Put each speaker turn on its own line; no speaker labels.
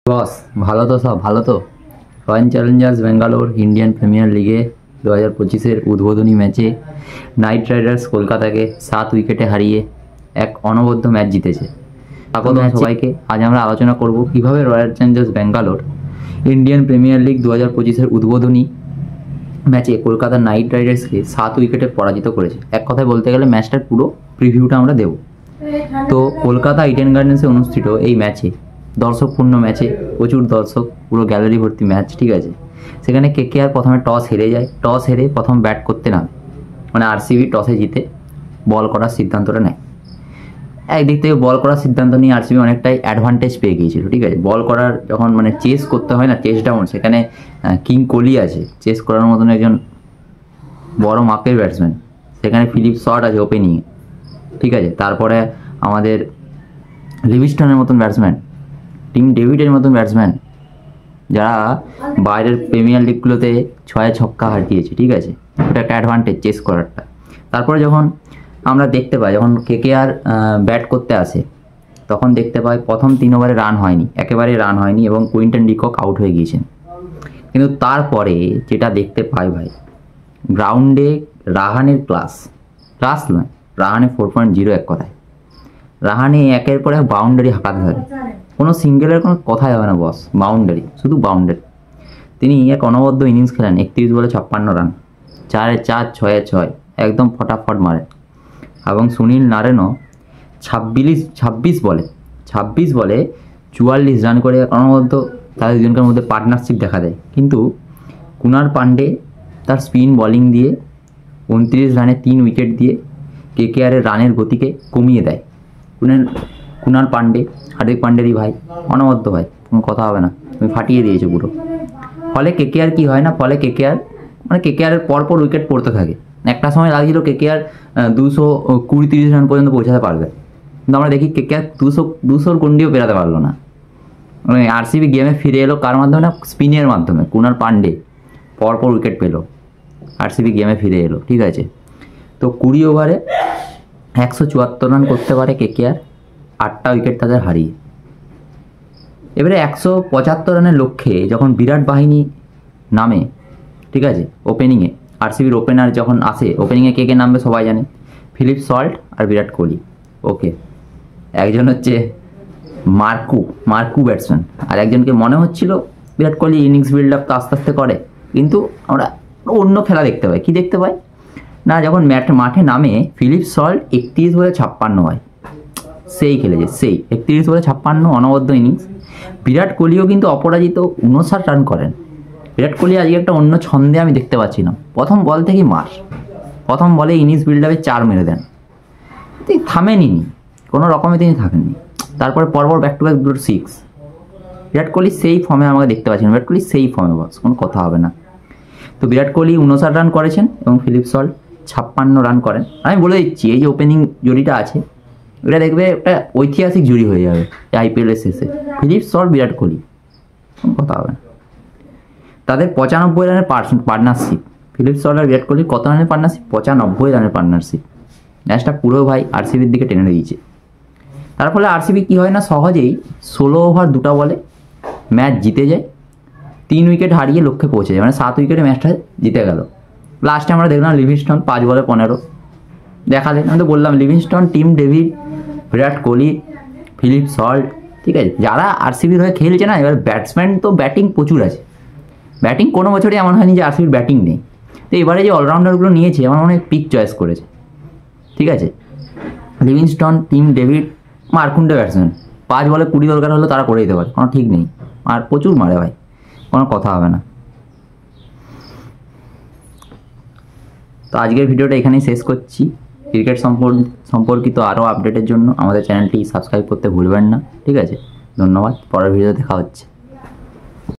বস ভালো তো, সব ভালো তো। Royal Challengers Bangalore Indian premier লিগে 2025-এর উদ্বোধনী ম্যাচে নাইট রাইডার্স কলকাতাকে 7 উইকেটে হারিয়ে এক অনবদ্য ম্যাচ জিতেছে। স্বাগত সবাইকে। আজ আমরা আলোচনা করব কিভাবে Royal Challengers Bangalore Indian Premier League 2025-এর উদ্বোধনী ম্যাচে কলকাতা নাইট রাইডার্সকে 7 উইকেটে পরাজিত করেছে। এক কথায় বলতে গেলে ম্যাচটার পুরো প্রিভিউটা আমরা দেব। তো কলকাতা ইডেন গার্ডেন্সে অনুষ্ঠিত এই ম্যাচে দর্শকপূর্ণ ম্যাচে প্রচুর দর্শক, পুরো গ্যালারি ভর্তি ম্যাচ, ঠিক আছে। সেখানে কেকেআর প্রথমে টস হেরে যায়। টস হেরে প্রথম ব্যাট করতে নামে, মানে আরসিবি টসে জিতে বল করার সিদ্ধান্তটা নেয়। একদিক থেকে বল করার সিদ্ধান্ত নিয়ে আরসিবি অনেকটাই অ্যাডভান্টেজ পেয়ে গিয়েছিল, ঠিক আছে। বল করার যখন মানে চেস করতে হয় না, চেস ডাউন, সেখানে কিং কোহলি আছে চেস করার মতন একজন বড় মাপের ব্যাটসম্যান। সেখানে ফিলিপ শট আছে ওপেনিংয়ে, ঠিক আছে। তারপরে আমাদের লিভিস্টনের মতন ব্যাটসম্যান, টিম ডেভিডের মতন ব্যাটসম্যান, যারা বাইরের প্রিমিয়ার লিগগুলোতে 6 ছক্কা হাঁটিয়েছে, ঠিক আছে। ওটা একটা অ্যাডভান্টেজ চেস করারটা। তারপরে যখন আমরা দেখতে পাই, যখন কেকেআর ব্যাট করতে আসে, তখন দেখতে পাই প্রথম 3 ওভারে রান হয়নি, একেবারে রান হয়নি, এবং কুইন্টন ডিকক আউট হয়ে গিয়েছেন। কিন্তু তারপরে যেটা দেখতে পাই ভাই, গ্রাউন্ডে রাহানের ক্লাস নয়, রাহানে 4.0 এক কথায়। রাহানে একের পর এক বাউন্ডারি হাঁকাতে ধরে, কোনো সিঙ্গেলের কোনো কথাই হবে না বস, বাউন্ডারি, শুধু বাউন্ডারি। তিনি এক অনবদ্য ইনিংস খেলেন, 31 বলে 56 রান, 4-এ 4, 6-এ 6, একদম ফটাফট মারে। এবং সুনীল নারেনও 26 বলে 44 রান করে অনবদ্য তাদের দুজনকার মধ্যে পার্টনারশিপ দেখা দেয়। কিন্তু কুনাল পান্ডে তার স্পিন বোলিং দিয়ে 29 রানে 3 উইকেট দিয়ে কেকেআরের রানের গতিকে কমিয়ে দেয়। কুনাল পান্ডে হার্দিক পান্ডেরই ভাই, অনবদ্য ভাই, কোনো কথা হবে না, তুমি ফাটিয়ে দিয়েছো পুরো। ফলে কেকেআর কি হয় না, ফলে কেকেআরের পরপর উইকেট পড়তে থাকে। একটা সময় লাগছিল কেকেআর 220-30 রান পর্যন্ত পৌঁছাতে পারবে, কিন্তু আমরা দেখি কেকেআর 200-র গন্ডিও পেরাতে পারলো না। মানে আরসিবি গেমে ফিরে এলো কার মাধ্যমে না, স্পিনের মাধ্যমে। কুনাল পান্ডে পরপর উইকেট পেল, আরসিবি গেমে ফিরে এলো, ঠিক আছে। তো 20 ওভারে 174 রান করতে পারে কেকেআর, 8টা উইকেট তাদের হারিয়ে। এবারে 175 রানের লক্ষ্যে যখন বিরাট বাহিনী নামে, ঠিক আছে, ওপেনিংয়ে আরসিবির ওপেনার যখন আসে, ওপেনিংয়ে কে কে নামবে সবাই জানে, ফিলিপ সল্ট আর বিরাট কোহলি। ওকে, একজন হচ্ছে মার্কু ব্যাটসম্যান, আর একজনকে মনে হচ্ছিল Virat Kohli innings build up তো আস্তে আস্তে করে, কিন্তু আমরা অন্য খেলা দেখতে পাই। কি দেখতে পাই না, যখন মাঠে নামে ফিলিপ সল্ট 31 বলে 56 হয়, সেই খেলেছে, সেই 31 বলে 56 অনবদ্য ইনিংস। বিরাট কোহলিও কিন্তু অপরাজিত 59 রান করেন। বিরাট কোহলি আজকে একটা অন্য ছন্দে আমি দেখতে পাচ্ছি না, প্রথম বল থেকে প্রথম বলে ইনিংস বিল্ড আপে 4 মেরে দেন, তিনি থামেনি, কোনো রকমে তিনি থাকেননি। তারপরে পরপর back to back 6। Virat Kohli সেই ফর্মে আমাকে দেখতে পাচ্ছেন, বিরাট কোহলি সেই ফর্মে বস, কোনো কথা হবে না। তো বিরাট কোহলি 59 রান করেছেন এবং ফিলিপ সল্ট 56 রান করেন। আমি বলে দিচ্ছি, এই যে ওপেনিং জুড়িটা আছে, এটা দেখবে একটা ঐতিহাসিক জুড়ি হয়ে যাবে আইপিএলের শেষে, ফিলিপ সল্ট বিরাট কোহলি, কোনো কথা হবে না। তাদের 95 রানের পার্টনারশিপ, ফিলিপ সল্ট আর বিরাট কোহলি কত রানের পার্টনারশিপ, 95 রানের পার্টনারশিপ। ম্যাচটা পুরো ভাই আরসিবির দিকে টেনে দিয়েছে। তার ফলে আরসিবি কী হয় না, সহজেই 16 ওভার 2টা বলে ম্যাচ জিতে যায়, 3 উইকেট হারিয়ে লক্ষ্যে পৌঁছে যায়, মানে 7 উইকেটে ম্যাচটা জিতে গেল। লাস্টে আমরা দেখলাম লিভিংস্টন 5 বলে 15 দেখালেন। আমি তো বললাম Livingstone, Tim David, Virat Kohli, Philip salt, ঠিক আছে, যারা আরসিবির হয়ে খেলছে না। এবার ব্যাটসম্যান তো ব্যাটিং প্রচুর আছে, ব্যাটিং কোনো বছরই এমন হয়নি যে আরসিবির ব্যাটিং নেই। তো এবারে যে অলরাউন্ডারগুলো নিয়েছে, আমার মনে হয় পিক চয়েস করেছে, ঠিক আছে। লিভিংস্টন, টিম ডেভিড, মারকুন্ডে ব্যাটসম্যান, 5 বলে 20 দরকার হলে তারা করে দিতে পারে, কোনো ঠিক নেই। আর প্রচুর মারে ভাই, কোনো কথা হবে না। তো আজকের ভিডিওটা এখানেই শেষ করছি। ক্রিকেট সম্পর্কিত আরও আপডেটের জন্য আমাদের চ্যানেলটি সাবস্ক্রাইব করতে ভুলবেন না, ঠিক আছে। ধন্যবাদ, পরের ভিডিওতে দেখা হচ্ছে।